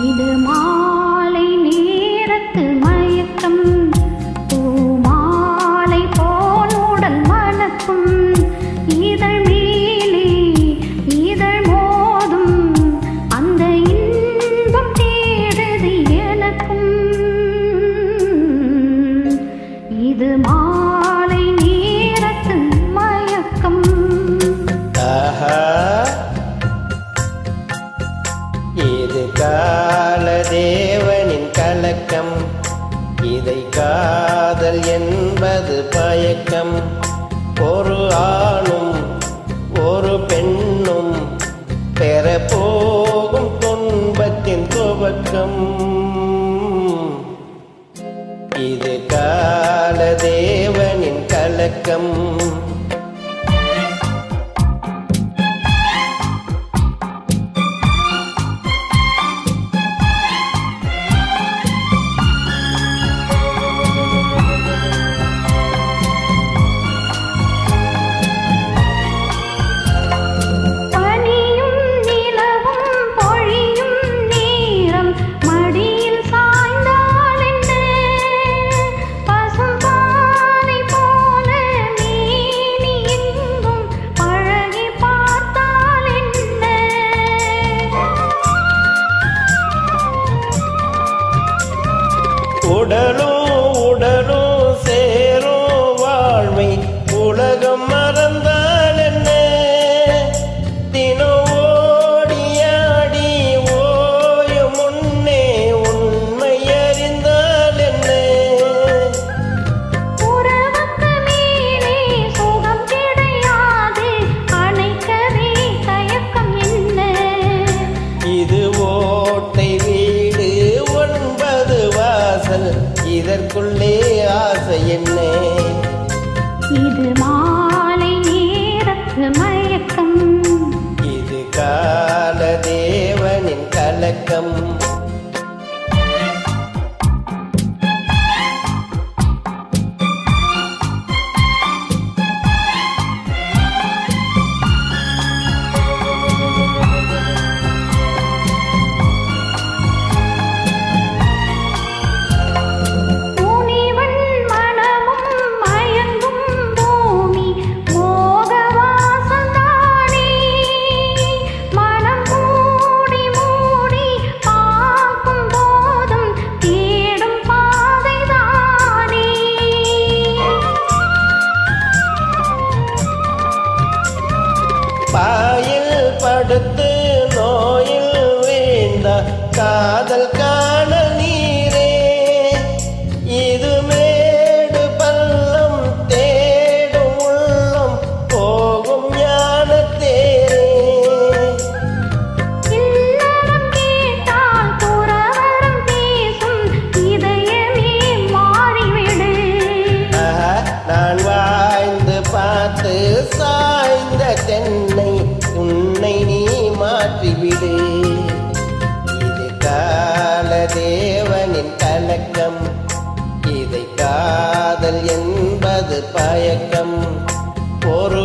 இது மாலை நேரத்து மயக்கம், பூமாலை போல் உடல் மணக்கும், இதழ் மேலே இதழ் மோதும், அந்த இன்பம் தேடுது எனக்கும். இது மாலை நேரத்து மயக்கம். இது காலதேவனின் கலக்கம், இதை காதல் என்பது பயக்கம். ஒரு ஆணும் ஒரு பெண்ணும் பெறப்போகும் துன்பத்தின் துவக்கம். இது காலதேவனின் கலக்கம். உடலும் உடலும் சேரும் வாழ்வை உலகம் மறந்தால் என்ன? தினம் ஓடியாடி ஓயும் முன்னே உண்மை அறிந்தால் என்ன? உறவுக்கு மேலே சுகம் கிடையாது, அணைக்கவே தயக்கம் என்ன? இது ஓட்டை வீடு 9 வாசல், இதற்குள்ளே ஆசை என்ன? இது மாலை நேரத்து மயக்கம். இது காலதேவனின் கலக்கம். பாயில் படுத்து நோயில் வீழ்ந்த காதல் காணல் நீரே, இது மேடு பள்ளம் தேடும் உள்ளம் போகும் ஞானத்தேரே. இல்லறம் கேட்டால் துறவறம் பேசும், இதயமே மாறிவிடு. நான் வாழ்ந்து பார்த்து சாய்ந்த தென்னை உன்னை நீ மாற்றிவிடு. இது காலதேவனின் கலக்கம், இதை காதல் என்பது பயக்கம். ஒரு